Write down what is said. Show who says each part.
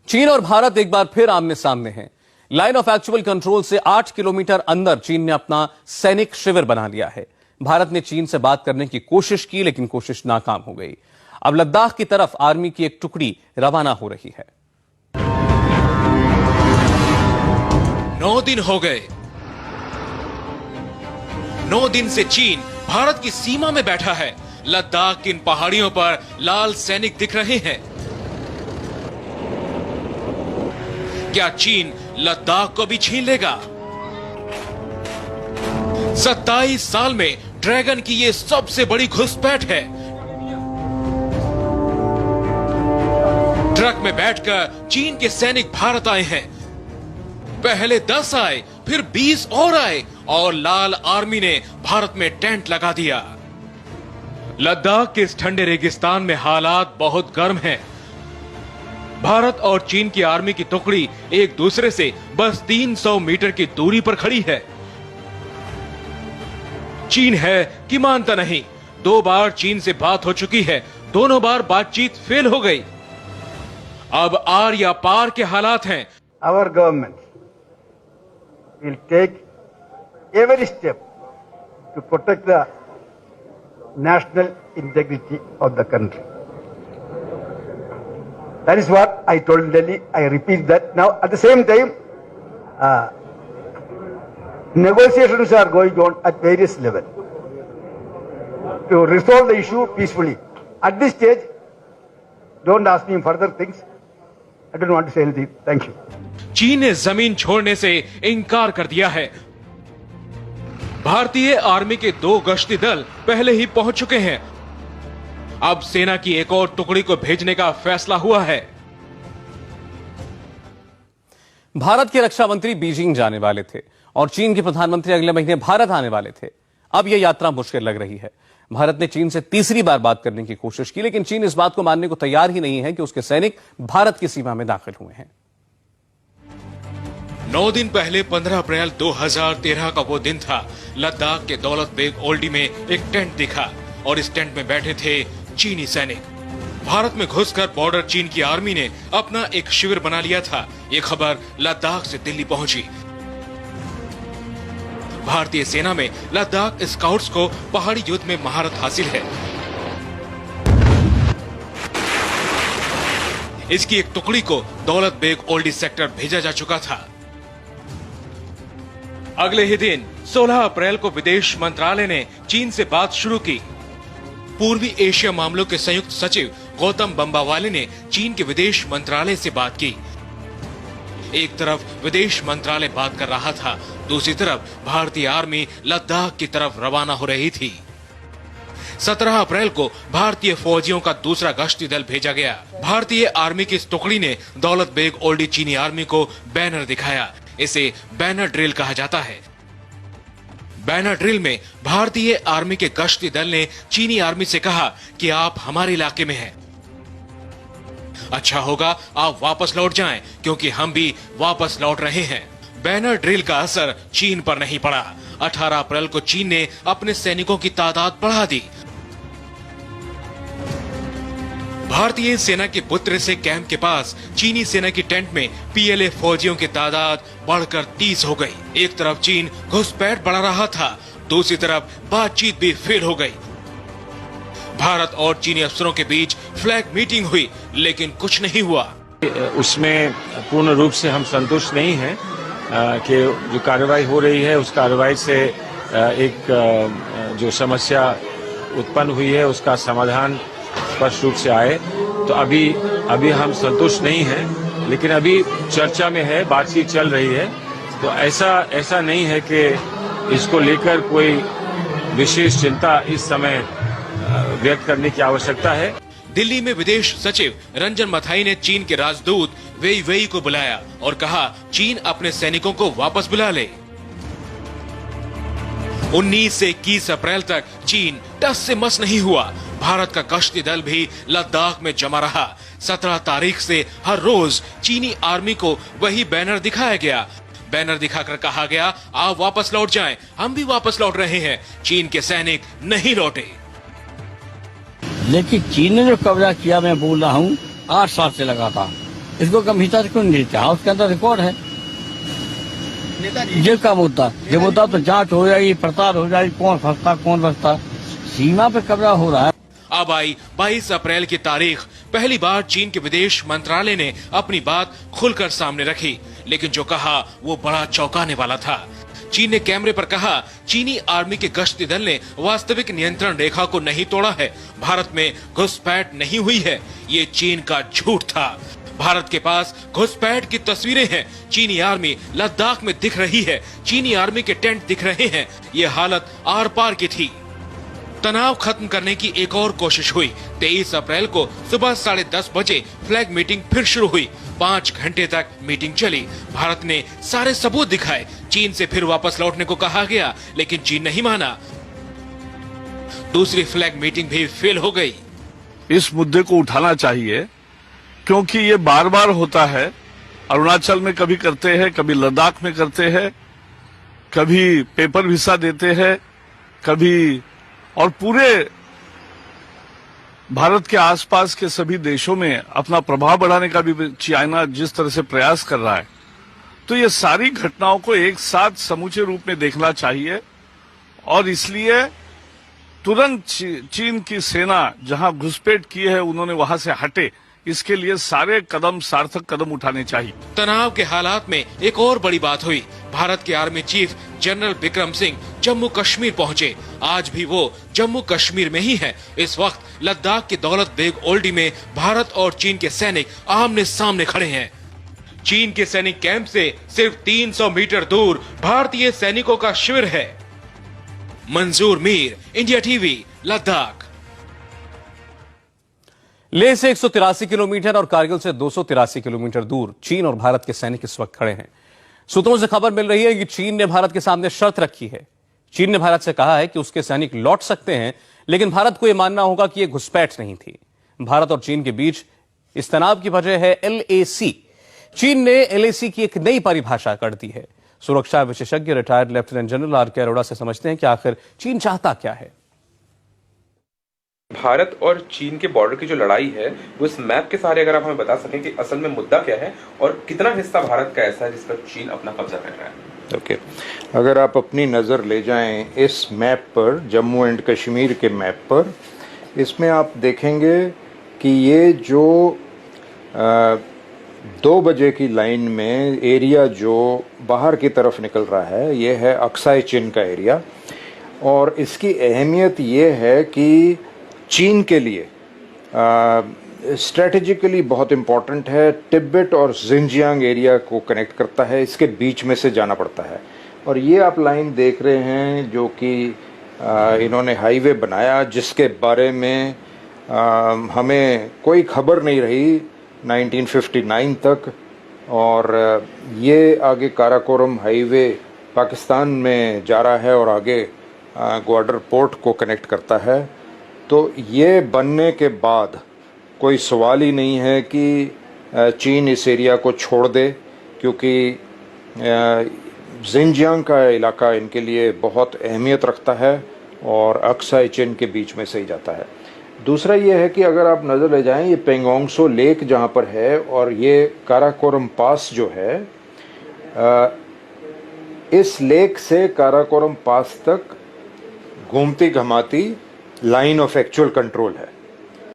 Speaker 1: चीन और भारत एक बार फिर आमने सामने हैं। लाइन ऑफ एक्चुअल कंट्रोल से 8 किलोमीटर अंदर चीन ने अपना सैनिक शिविर बना लिया है। भारत ने चीन से बात करने की कोशिश की, लेकिन कोशिश नाकाम हो गई। अब लद्दाख की तरफ आर्मी की एक टुकड़ी रवाना हो रही है।
Speaker 2: 9 दिन हो गए। 9 दिन से चीन भारत की सीमा में बैठा है। लद्दाख की इन पहाड़ियों पर लाल सैनिक दिख रहे हैं। क्या चीन लद्दाख को भी छीन लेगा? 27 साल में ड्रैगन की ये सबसे बड़ी घुसपैठ है। ट्रक में बैठकर चीन के सैनिक भारत आए हैं। पहले 10 आए, फिर 20 और आए और लाल आर्मी ने भारत में टेंट लगा दिया। लद्दाख के इस ठंडे रेगिस्तान में हालात बहुत गर्म हैं। भारत और चीन की आर्मी की टुकड़ी एक दूसरे से बस 300 मीटर की दूरी पर खड़ी है। चीन है कि मानता नहीं। 2 बार चीन से बात हो चुकी है, दोनों बार बातचीत फेल हो गई। अब आर या पार के हालात हैं।
Speaker 3: Our government will take every step to protect the national integrity of the country. That is what I told Delhi. I repeat that now. At the same time, negotiations are going on at various levels to resolve the issue peacefully. At this stage, don't ask me further things. I don't want to say anything. Thank you.
Speaker 2: चीन ने जमीन छोड़ने से इनकार कर दिया है। भारतीय आर्मी के 2 गश्ती दल पहले ही पहुंच चुके हैं। अब सेना की एक और टुकड़ी को भेजने का फैसला हुआ है।
Speaker 1: भारत के रक्षा मंत्री बीजिंग जाने वाले थे और चीन के प्रधानमंत्री अगले महीने भारत आने वाले थे। अब यह यात्रा मुश्किल लग रही है। भारत ने चीन से तीसरी बार बात करने की कोशिश की, लेकिन चीन इस बात को मानने को तैयार ही नहीं है कि उसके सैनिक भारत की सीमा में दाखिल हुए हैं।
Speaker 2: 9 दिन पहले 15 अप्रैल 2013 का वो दिन था। लद्दाख के दौलत बेग ओल्डी में एक टेंट दिखा और इस टेंट में बैठे थे चीनी सैनिक। भारत में घुसकर बॉर्डर चीन की आर्मी ने अपना एक शिविर बना लिया था। ये खबर लद्दाख से दिल्ली पहुंची। भारतीय सेना में लद्दाख स्काउट्स को पहाड़ी युद्ध में महारत हासिल है। इसकी एक टुकड़ी को दौलत बेग ओल्डी सेक्टर भेजा जा चुका था। अगले ही दिन 16 अप्रैल को विदेश मंत्रालय ने चीन से बात शुरू की। पूर्वी एशिया मामलों के संयुक्त सचिव गौतम बंबावाले ने चीन के विदेश मंत्रालय से बात की। एक तरफ विदेश मंत्रालय बात कर रहा था, दूसरी तरफ भारतीय आर्मी लद्दाख की तरफ रवाना हो रही थी। 17 अप्रैल को भारतीय फौजियों का दूसरा गश्ती दल भेजा गया। भारतीय आर्मी की इस टुकड़ी ने दौलत बेग ओल्डी चीनी आर्मी को बैनर दिखाया। इसे बैनर ड्रिल कहा जाता है। बैनर ड्रिल में भारतीय आर्मी के गश्ती दल ने चीनी आर्मी से कहा कि आप हमारे इलाके में हैं। अच्छा होगा आप वापस लौट जाएं, क्योंकि हम भी वापस लौट रहे हैं। बैनर ड्रिल का असर चीन पर नहीं पड़ा। 18 अप्रैल को चीन ने अपने सैनिकों की तादाद बढ़ा दी। भारतीय सेना के बुत्रे से कैंप के पास चीनी सेना की टेंट में पीएलए फौजियों की तादाद बढ़कर 30 हो गई। एक तरफ चीन घुसपैठ बढ़ा रहा था, दूसरी तरफ बातचीत भी फेल हो गई। भारत और चीनी अफसरों के बीच फ्लैग मीटिंग हुई, लेकिन कुछ नहीं हुआ।
Speaker 4: उसमें पूर्ण रूप से हम संतुष्ट नहीं हैं कि जो कार्रवाई हो रही है उस कार्रवाई से एक जो समस्या उत्पन्न हुई है उसका समाधान स्पष्ट रूप से आए। तो अभी हम संतुष्ट नहीं हैं, लेकिन अभी चर्चा में है, बातचीत चल रही है। तो ऐसा नहीं है कि इसको लेकर कोई विशेष चिंता इस समय व्यक्त करने की आवश्यकता है।
Speaker 2: दिल्ली में विदेश सचिव रंजन मथाई ने चीन के राजदूत वेई वेई को बुलाया और कहा चीन अपने सैनिकों को वापस बुला ले। 19 से 21 अप्रैल तक चीन टस से मस नहीं हुआ। भारत का गश्ती दल भी लद्दाख में जमा रहा। 17 तारीख से हर रोज चीनी आर्मी को वही बैनर दिखाया गया। बैनर दिखाकर कहा गया आप वापस लौट जाएं, हम भी वापस लौट रहे हैं। चीन के सैनिक नहीं लौटे।
Speaker 5: लेकिन चीन ने जो कब्जा किया, मैं बोल रहा हूँ 8 साल से लगा था। इसको गंभीरता से क्यों नहीं लेते? हाँ, उसके अंदर रिकॉर्ड है। ये क्या मुद्दा? ये मुद्दा तो जांच हो जाएगी, पड़ताल हो जाएगी, कौन फंसता कौन बचता। सीमा पे कब्जा हो रहा है।
Speaker 2: अब आई 22 अप्रैल की तारीख। पहली बार चीन के विदेश मंत्रालय ने अपनी बात खुलकर सामने रखी, लेकिन जो कहा वो बड़ा चौंकाने वाला था। चीन ने कैमरे पर कहा, चीनी आर्मी के गश्ती दल ने वास्तविक नियंत्रण रेखा को नहीं तोड़ा है, भारत में घुसपैठ नहीं हुई है। ये चीन का झूठ था। भारत के पास घुसपैठ की तस्वीरें हैं। चीनी आर्मी लद्दाख में दिख रही है, चीनी आर्मी के टेंट दिख रहे हैं। ये हालत आर पार की थी। तनाव खत्म करने की एक और कोशिश हुई। 23 अप्रैल को सुबह 10:30 बजे फ्लैग मीटिंग फिर शुरू हुई। 5 घंटे तक मीटिंग चली। भारत ने सारे सबूत दिखाए। चीन से फिर वापस लौटने को कहा गया, लेकिन चीन नहीं माना। दूसरी फ्लैग मीटिंग भी फेल हो गई।
Speaker 6: इस मुद्दे को उठाना चाहिए, क्योंकि ये बार बार होता है। अरुणाचल में कभी करते हैं, कभी लद्दाख में करते हैं, कभी पेपर वीसा देते हैं, कभी, और पूरे भारत के आसपास के सभी देशों में अपना प्रभाव बढ़ाने का भी चाइना जिस तरह से प्रयास कर रहा है, तो ये सारी घटनाओं को एक साथ समूचे रूप में देखना चाहिए। और इसलिए तुरंत चीन की सेना जहां घुसपैठ की है उन्होंने वहां से हटे, इसके लिए सारे कदम, सार्थक कदम उठाने चाहिए।
Speaker 2: तनाव के हालात में एक और बड़ी बात हुई। भारत के army chief general Bikram Singh Jammu Kashmir पहुंचे। आज भी वो जम्मू कश्मीर में ही है। इस वक्त लद्दाख के दौलत बेग ओल्डी में भारत और चीन के सैनिक आमने सामने खड़े हैं। चीन के सैनिक कैंप से सिर्फ 300 मीटर दूर भारतीय सैनिकों का शिविर है। मंजूर मीर, इंडिया टीवी, लद्दाख।
Speaker 1: लेह से 183 किलोमीटर और कारगिल से 283 किलोमीटर दूर चीन और भारत के सैनिक इस वक्त खड़े हैं। सूत्रों से खबर मिल रही है कि चीन ने भारत के सामने शर्त रखी है। चीन ने भारत से कहा है कि उसके सैनिक लौट सकते हैं, लेकिन भारत को यह मानना होगा कि यह घुसपैठ नहीं थी। भारत और चीन के बीच इस तनाव की वजह है LAC। चीन ने LAC की एक नई परिभाषा कर दी है। सुरक्षा विशेषज्ञ retired lieutenant general RK Arora से समझते हैं कि आखिर चीन चाहता क्या है।
Speaker 7: भारत और चीन के बॉर्डर की जो लड़ाई है वो इस मैप के सहारे अगर आप हमें बता सकें कि असल में मुद्दा क्या है और कितना हिस्सा भारत का ऐसा है जिस पर चीन अपना कब्जा कर रहा है।
Speaker 8: ओके, अगर आप अपनी नज़र ले जाएं इस मैप पर, जम्मू एंड कश्मीर के मैप पर, इसमें आप देखेंगे कि ये जो 2 बजे की लाइन में एरिया जो बाहर की तरफ निकल रहा है, ये है अक्साई चिन का एरिया। और इसकी अहमियत ये है कि चीन के लिए स्ट्रेटेजिकली बहुत इम्पॉर्टेंट है। तिब्बत और जिनजियांग एरिया को कनेक्ट करता है, इसके बीच में से जाना पड़ता है। और ये आप लाइन देख रहे हैं जो कि इन्होंने हाईवे बनाया, जिसके बारे में हमें कोई खबर नहीं रही 1959 तक। और ये आगे काराकोरम हाईवे पाकिस्तान में जा रहा है और आगे ग्वादर पोर्ट को कनेक्ट करता है। तो ये बनने के बाद कोई सवाल ही नहीं है कि चीन इस एरिया को छोड़ दे, क्योंकि जिनजियांग का इलाका इनके लिए बहुत अहमियत रखता है और अक्साई चिन के बीच में से ही जाता है। दूसरा ये है कि अगर आप नज़र ले जाएं, ये पेंगोंगसो लेक जहाँ पर है और ये काराकोरम पास जो है, इस लेक से काराकोरम पास तक घूमती घमाती लाइन ऑफ एक्चुअल कंट्रोल है।